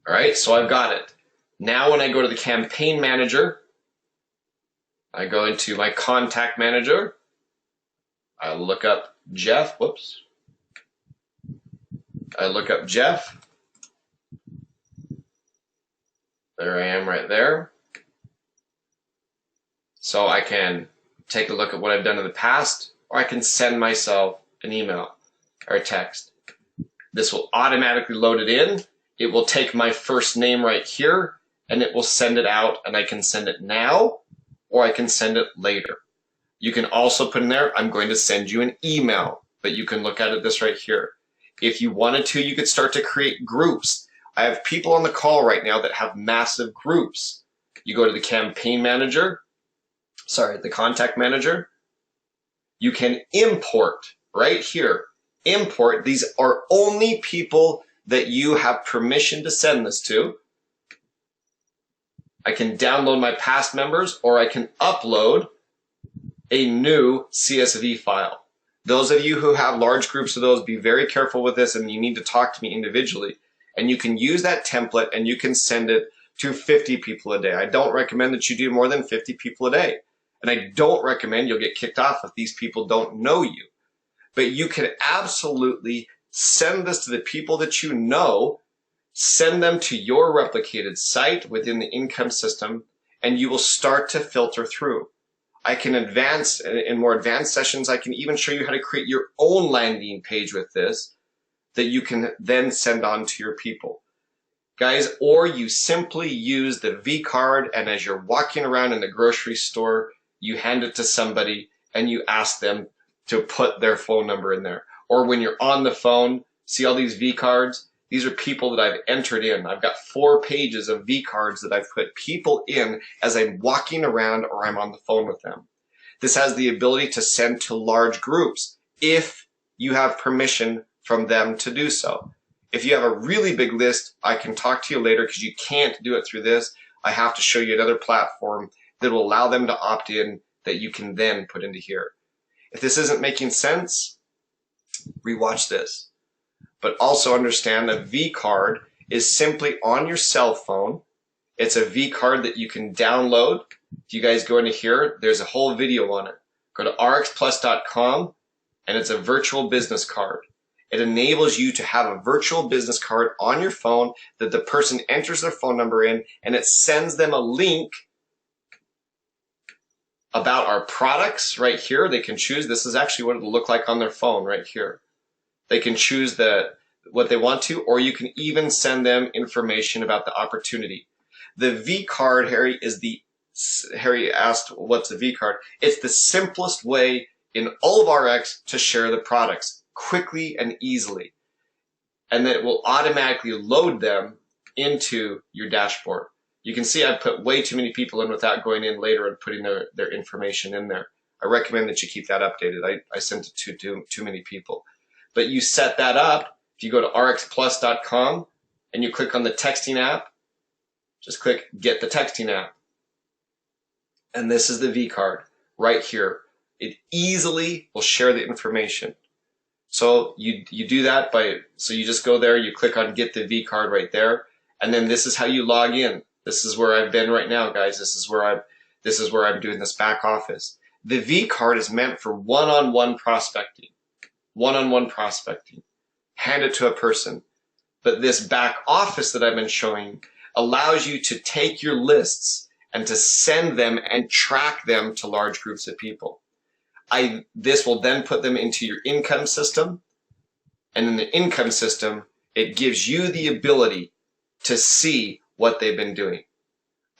[SPEAKER 1] All right, so I've got it. Now when I go to the campaign manager, I go into my contact manager. I look up Jeff. Whoops. I look up Jeff. There I am right there. So I can take a look at what I've done in the past, or I can send myself an email or a text. This will automatically load it in. It will take my first name right here, and it will send it out, and I can send it now, or I can send it later. You can also put in there, I'm going to send you an email, but you can look at this right here. If you wanted to, you could start to create groups. I have people on the call right now that have massive groups. You go to the campaign manager, the contact manager. You can import right here. Import, these are only people that you have permission to send this to. I can download my past members, or I can upload a new CSV file. Those of you who have large groups of those, be very careful with this, and you need to talk to me individually. And you can use that template and you can send it to 50 people a day. I don't recommend that you do more than 50 people a day. And I don't recommend you'll get kicked off if these people don't know you. But you can absolutely send this to the people that you know, send them to your replicated site within the income system, and you will start to filter through. I can advance, in more advanced sessions, I can even show you how to create your own landing page with this that you can then send on to your people. Guys, or you simply use the V card, and as you're walking around in the grocery store, you hand it to somebody and you ask them to put their phone number in there. Or when you're on the phone, see all these V cards? These are people that I've entered in. I've got 4 pages of V cards that I've put people in as I'm walking around or I'm on the phone with them. This has the ability to send to large groups if you have permission from them to do so. If you have a really big list, I can talk to you later because you can't do it through this. I have to show you another platform that will allow them to opt in that you can then put into here. If this isn't making sense, rewatch this. But also understand that V card is simply on your cell phone. It's a V card that you can download. If you guys go into here, there's a whole video on it. Go to rxplus.com and it's a virtual business card. It enables you to have a virtual business card on your phone that the person enters their phone number in and it sends them a link about our products right here. They can choose. This is actually what it'll look like on their phone right here. They can choose what they want to, or you can even send them information about the opportunity. The V card, Harry asked, what's a V card? It's the simplest way in all of RX to share the products quickly and easily. And then it will automatically load them into your dashboard. You can see I put way too many people in without going in later and putting their information in there. I recommend that you keep that updated. I sent it to too many people. But you set that up. If you go to rxplus.com and you click on the texting app, just click Get the Texting app. And this is the V card right here. It easily will share the information. So you do that so you just go there, you click on Get the V card right there, and then this is how you log in. This is where I've been right now, guys. This is where I'm doing this back office. The V card is meant for one-on-one prospecting. One-on-one prospecting. Hand it to a person. But this back office that I've been showing allows you to take your lists and to send them and track them to large groups of people. This will then put them into your income system. And in the income system, it gives you the ability to see what they've been doing.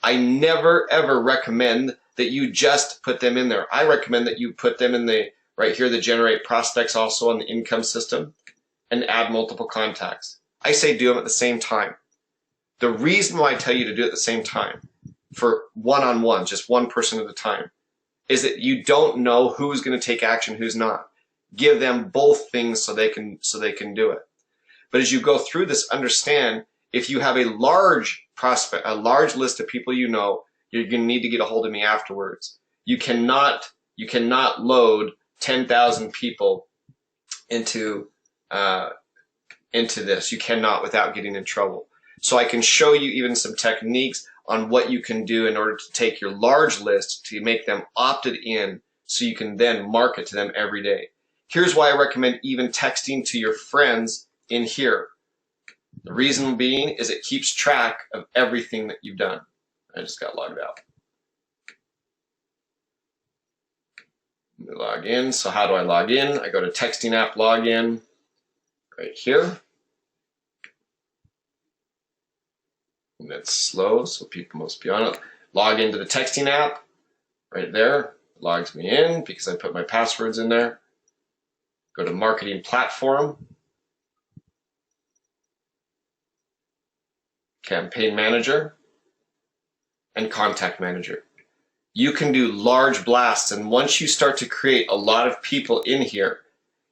[SPEAKER 1] I never ever recommend that you just put them in there. I recommend that you put them in right here, the generate prospects also on the income system and add multiple contacts. I say do them at the same time. The reason why I tell you to do it at the same time for one-on-one, just one person at a time, is that you don't know who's going to take action, who's not. Give them both things so they can do it. But as you go through this, understand if you have a large prospect, a large list of people you know, you're going to need to get a hold of me afterwards. You cannot load 10,000 people into this. You cannot without getting in trouble. So I can show you even some techniques on what you can do in order to take your large list to make them opted in so you can then market to them every day. Here's why I recommend even texting to your friends in here. The reason being is it keeps track of everything that you've done. I just got logged out. Let me log in. So how do I log in? I go to texting app login right here. And it's slow, so people must be on it. Log into the texting app right there. It logs me in because I put my passwords in there. Go to marketing platform. Campaign manager and contact manager. You can do large blasts, and once you start to create a lot of people in here,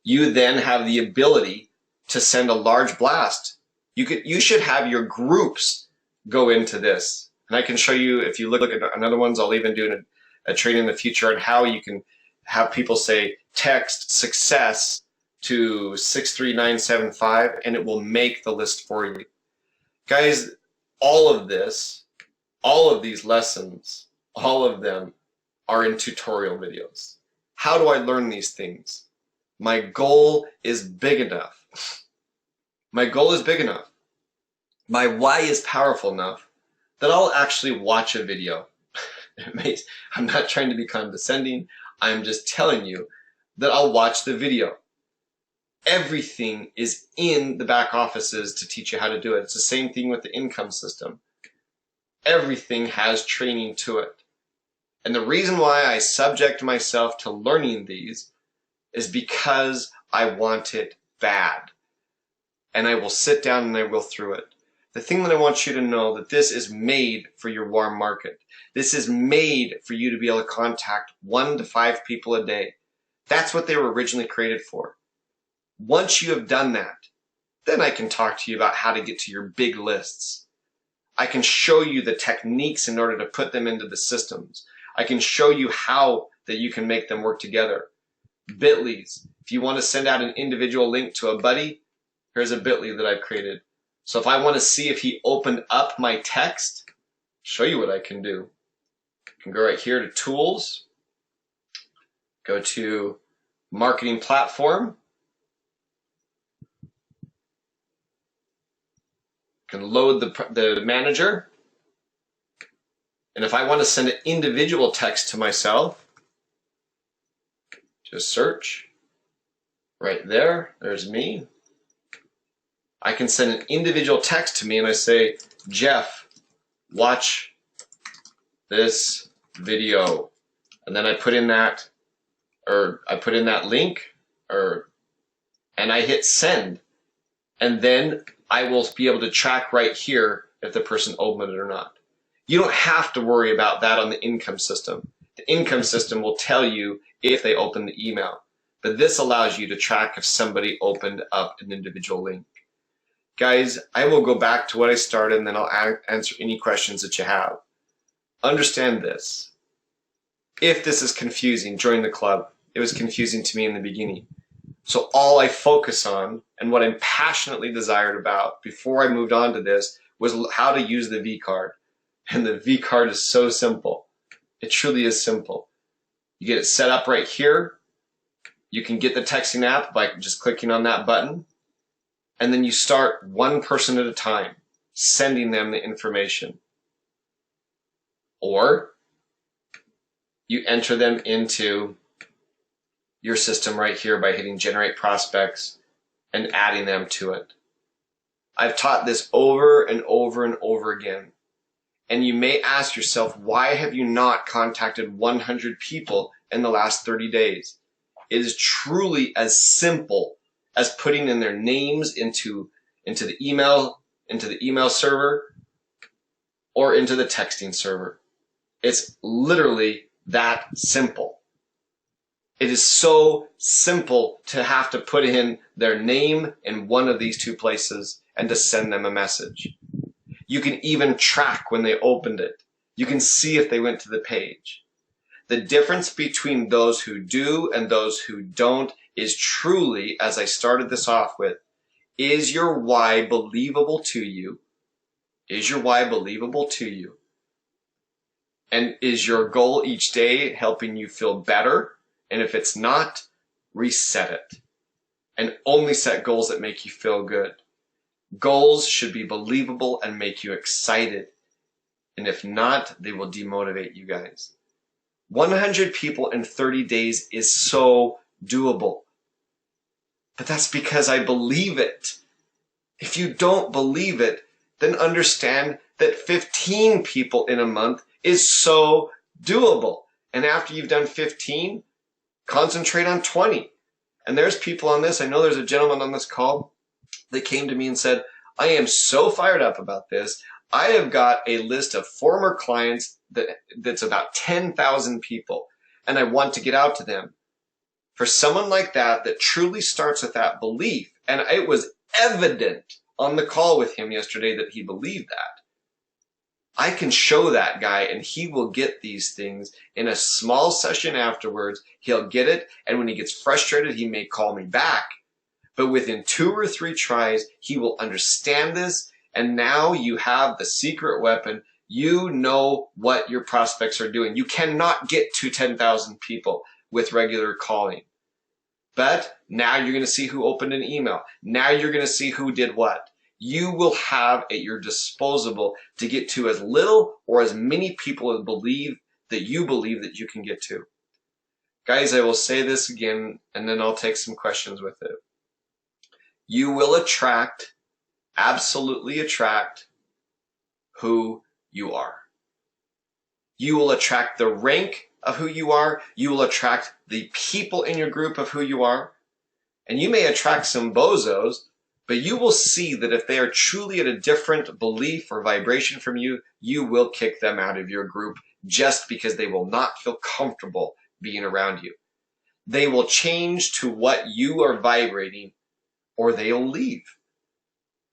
[SPEAKER 1] you then have the ability to send a large blast. You should have your groups go into this, and I can show you if you look at another ones. I'll even do a training in the future on how you can have people say text success to 63975, and it will make the list for you, guys. All of these lessons, all of them are in tutorial videos. How do I learn these things? My goal is big enough. My goal is big enough. My why is powerful enough that I'll actually watch a video. I'm not trying to be condescending. I'm just telling you that I'll watch the video. Everything is in the back offices to teach you how to do it. It's the same thing with the income system. Everything has training to it. And the reason why I subject myself to learning these is because I want it bad. And I will sit down and I will through it. The thing that I want you to know, that this is made for your warm market. This is made for you to be able to contact 1 to 5 people a day. That's what they were originally created for. Once you have done that, then I can talk to you about how to get to your big lists. I can show you the techniques in order to put them into the systems. I can show you how that you can make them work together. Bitly's. If you want to send out an individual link to a buddy, here's a Bitly that I've created. So if I want to see if he opened up my text, show you what I can do. I can go right here to Tools, go to Marketing Platform, can load the manager, and if I want to send an individual text to myself, just search right there. There's me. I can send an individual text to me and I say, Jeff, watch this video. And then I put in that, link, and I hit send. And then I will be able to track right here if the person opened it or not. You don't have to worry about that on the income system. The income system will tell you if they open the email. But this allows you to track if somebody opened up an individual link. Guys, I will go back to what I started and then I'll answer any questions that you have. Understand this. If this is confusing, join the club. It was confusing to me in the beginning. So all I focus on and what I'm passionately desired about before I moved on to this was how to use the V card. And the V card is so simple. It truly is simple. You get it set up right here. You can get the texting app by just clicking on that button. And then you start one person at a time, sending them the information. Or you enter them into your system right here by hitting Generate Prospects and adding them to it. I've taught this over and over and over again. And you may ask yourself, why have you not contacted 100 people in the last 30 days? It is truly as simple as putting in their names into the email server or into the texting server. It's literally that simple. It is so simple to have to put in their name in one of these two places and to send them a message. You can even track when they opened it. You can see if they went to the page. The difference between those who do and those who don't is truly, as I started this off with, is your why believable to you? Is your why believable to you? And is your goal each day helping you feel better? And if it's not, reset it. And only set goals that make you feel good. Goals should be believable and make you excited. And if not, they will demotivate you guys. 100 people in 30 days is so doable. But that's because I believe it. If you don't believe it, then understand that 15 people in a month is so doable. And after you've done 15, concentrate on 20. And there's people on this. I know there's a gentleman on this call that came to me and said, I am so fired up about this. I have got a list of former clients that's about 10,000 people, and I want to get out to them. For someone like that truly starts with that belief, and it was evident on the call with him yesterday that he believed that. I can show that guy, and he will get these things in a small session afterwards. He'll get it, and when he gets frustrated, he may call me back. But within 2 or 3 tries, he will understand this, and now you have the secret weapon. You know what your prospects are doing. You cannot get to 10,000 people with regular calling. But now you're going to see who opened an email. Now you're going to see who did what. You will have at your disposal to get to as little or as many people as you believe that you can get to. Guys, I will say this again, and then I'll take some questions with it. You will absolutely attract who you are. You will attract the rank of who you are. You will attract the people in your group of who you are. And you may attract some bozos, but you will see that if they are truly at a different belief or vibration from you, you will kick them out of your group just because they will not feel comfortable being around you. They will change to what you are vibrating, or they'll leave.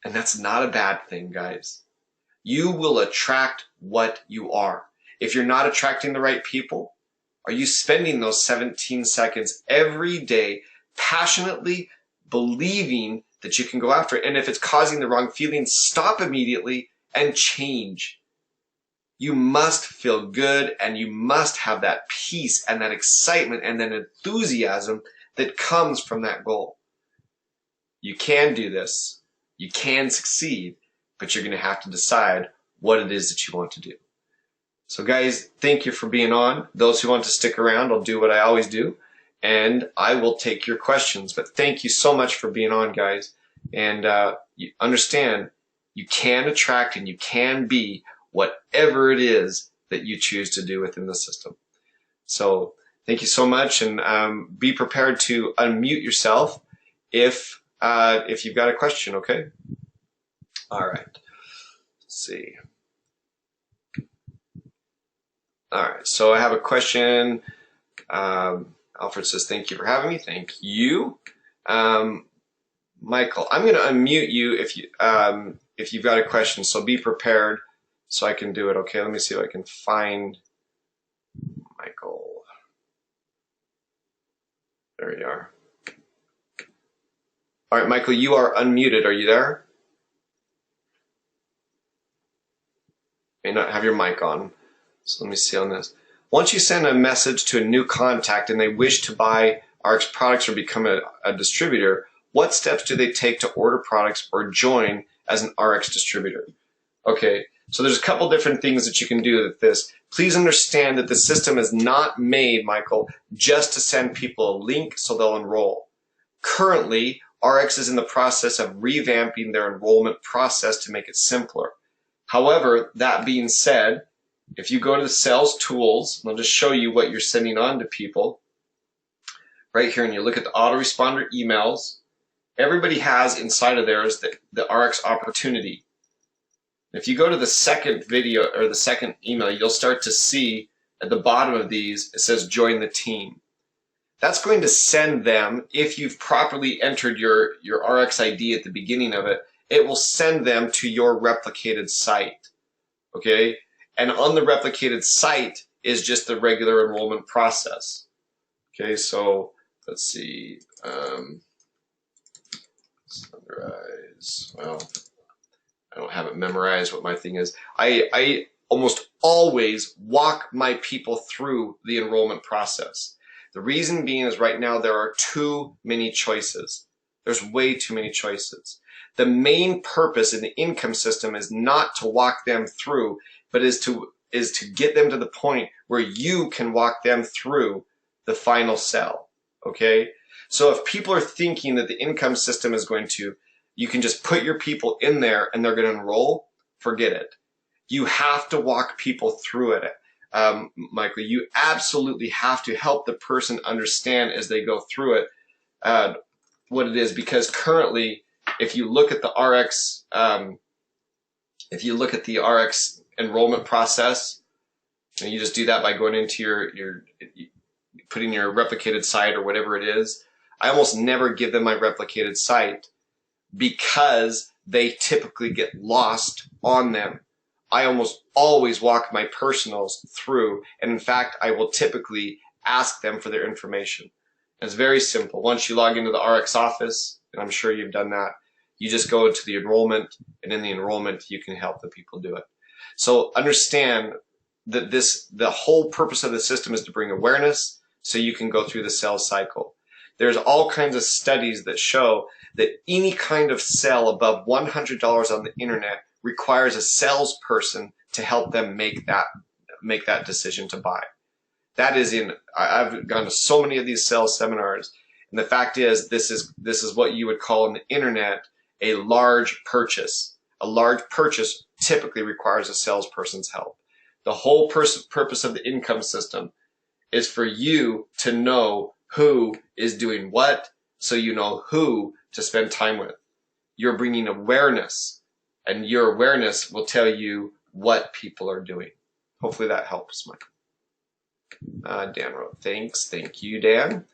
[SPEAKER 1] And that's not a bad thing, guys. You will attract what you are. If you're not attracting the right people, are you spending those 17 seconds every day passionately believing that you can go after it? And if it's causing the wrong feelings, stop immediately and change. You must feel good, and you must have that peace and that excitement and that enthusiasm that comes from that goal. You can do this. You can succeed, but you're going to have to decide what it is that you want to do. So guys, thank you for being on. Those who want to stick around, I'll do what I always do, and I will take your questions. But thank you so much for being on, guys. And you understand, you can attract and you can be whatever it is that you choose to do within the system. So thank you so much, and be prepared to unmute yourself if you've got a question, okay? All right. Let's see. All right, so I have a question. Alfred says, thank you for having me. Thank you. Michael, I'm going to unmute you if you've got a question, so be prepared so I can do it. Okay, let me see if I can find Michael. There you are. All right, Michael, you are unmuted. Are you there? May not have your mic on. So let me see on this. Once you send a message to a new contact and they wish to buy RX products or become a distributor, what steps do they take to order products or join as an RX distributor? Okay, so there's a couple different things that you can do with this. Please understand that the system is not made, Michael, just to send people a link so they'll enroll. Currently, RX is in the process of revamping their enrollment process to make it simpler. However, that being said, if you go to the sales tools, I'll just show you what you're sending on to people right here, and you look at the autoresponder emails. Everybody has inside of theirs the RX opportunity. If you go to the second video or the second email, you'll start to see at the bottom of these, it says join the team. That's going to send them, if you've properly entered your RX ID at the beginning of it, it will send them to your replicated site, okay? And on the replicated site is just the regular enrollment process. Okay, so let's see. Summarize. Well, I don't have it memorized what my thing is. I almost always walk my people through the enrollment process. The reason being is right now there are too many choices. There's way too many choices. The main purpose in the income system is not to walk them through, but is to get them to the point where you can walk them through the final sell, okay? So if people are thinking that the income system is going to, you can just put your people in there and they're going to enroll, forget it. You have to walk people through it. Michael, you absolutely have to help the person understand as they go through it what it is, because currently, if you look at the RX, enrollment process, and you just do that by going into your putting your replicated site or whatever it is. I almost never give them my replicated site because they typically get lost on them. I almost always walk my personals through, and in fact, I will typically ask them for their information. It's very simple. Once you log into the RX office, and I'm sure you've done that, you just go to the enrollment, and in the enrollment, you can help the people do it. So understand that the whole purpose of the system is to bring awareness so you can go through the sales cycle. There's all kinds of studies that show that any kind of sale above $100 on the internet requires a salesperson to help them make that decision to buy. That is I've gone to so many of these sales seminars, and the fact is this is what you would call on the internet a large purchase. A large purchase typically requires a salesperson's help. The whole purpose of the income system is for you to know who is doing what, so you know who to spend time with. You're bringing awareness, and your awareness will tell you what people are doing. Hopefully that helps, Mike. Dan wrote, thanks. Thank you, Dan.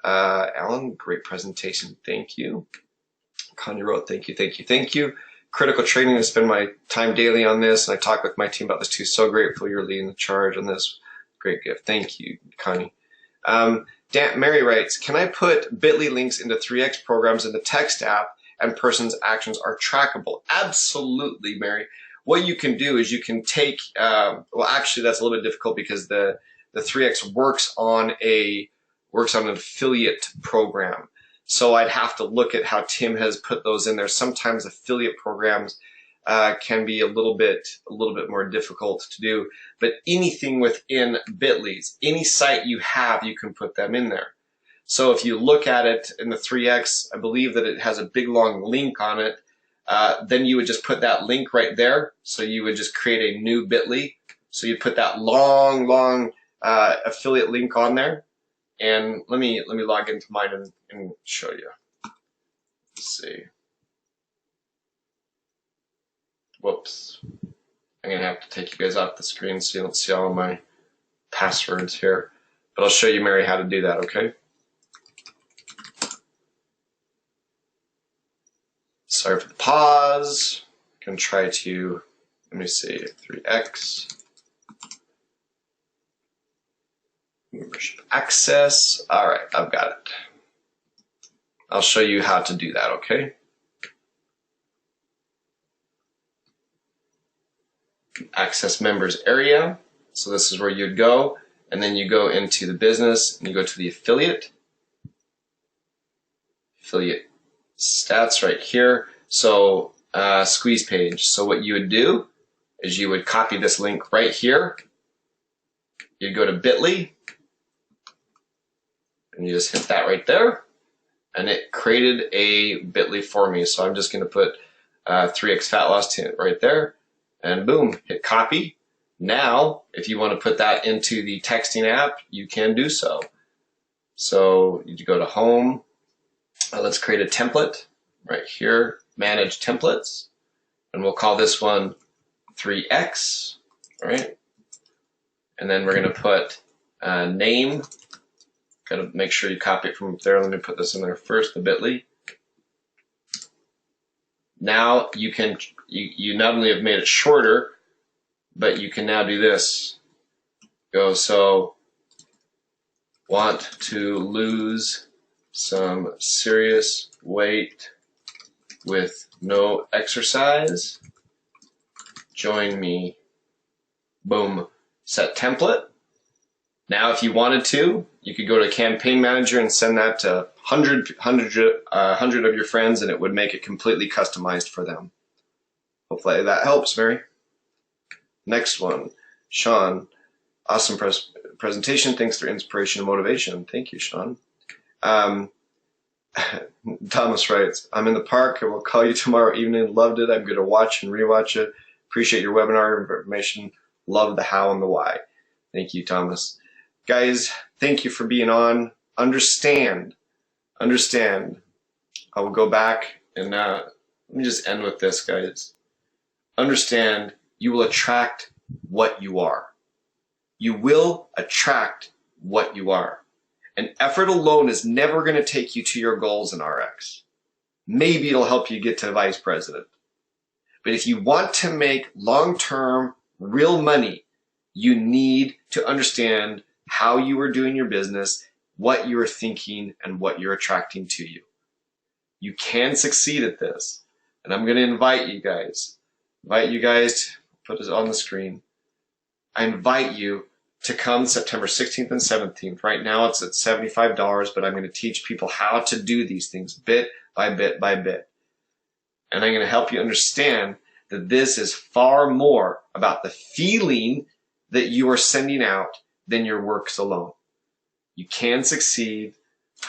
[SPEAKER 1] Alan, great presentation. Thank you. Connie wrote, thank you, thank you, thank you. Critical training. I spend my time daily on this, and I talk with my team about this too. So grateful you're leading the charge on this. Great gift. Thank you, Connie. Mary writes, can I put bit.ly links into 3X programs in the text app and person's actions are trackable? Absolutely, Mary. What you can do is you can take, well, actually that's a little bit difficult because the 3X works on an affiliate program. So I'd have to look at how Tim has put those in there. Sometimes affiliate programs can be a little bit more difficult to do, but anything within Bitly's, any site you have, you can put them in there. So if you look at it in the 3X, I believe that it has a big long link on it. Then you would just put that link right there. So you would just create a new Bitly. So you put that long affiliate link on there. And let me log into mine and show you. Let's see. Whoops. I'm going to have to take you guys off the screen so you don't see all of my passwords here. But I'll show you, Mary, how to do that, okay? Sorry for the pause. I'm going to try to, let me see, 3X. Membership access. All right, I've got it. I'll show you how to do that, okay? Access members area. So this is where you'd go, and then you go into the business and you go to the affiliate stats right here. So squeeze page. So what you would do is you would copy this link right here. You'd go to Bitly, and you just hit that right there, and it created a Bitly for me. So I'm just going to put 3X Fat Loss right there, and boom, hit copy. Now, if you want to put that into the texting app, you can do so. So you go to home. Let's create a template right here, manage templates, and we'll call this one 3X, right? And then we're going to put name. Got to make sure you copy it from up there. Let me put this in there first, the Bitly. Now you can, you not only have made it shorter, but you can now do this. Go, so want to lose some serious weight with no exercise? Join me. Boom. Set template. Now, if you wanted to, you could go to Campaign Manager and send that to 100 of your friends, and it would make it completely customized for them. Hopefully that helps, Mary. Next one, Sean. Awesome presentation. Thanks for inspiration and motivation. Thank you, Sean. Thomas writes, I'm in the park. I will call you tomorrow evening. Loved it. I'm going to watch and rewatch it. Appreciate your webinar information. Love the how and the why. Thank you, Thomas. Guys, thank you for being on. Understand. I will go back and let me just end with this, guys. Understand, you will attract what you are. You will attract what you are. And effort alone is never going to take you to your goals in RX. Maybe it'll help you get to vice president. But if you want to make long-term, real money, you need to understand how you are doing your business, what you are thinking, and what you're attracting to you. You can succeed at this. And I'm going to invite you guys to put this on the screen. I invite you to come September 16th and 17th. Right now it's at $75, but I'm going to teach people how to do these things bit by bit by bit. And I'm going to help you understand that this is far more about the feeling that you are sending out than your works alone. You can succeed.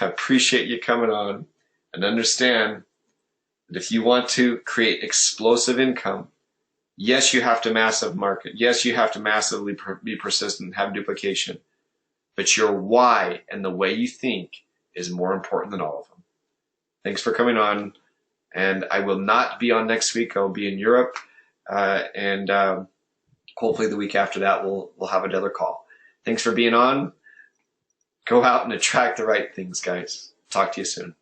[SPEAKER 1] I appreciate you coming on, and understand that if you want to create explosive income, Yes, you have to massive market. Yes, you have to massively be persistent, have duplication. But your why and the way you think is more important than all of them. Thanks for coming on. And I will not be on next week. I'll be in Europe. And hopefully the week after that, we'll have another call. Thanks for being on. Go out and attract the right things, guys. Talk to you soon.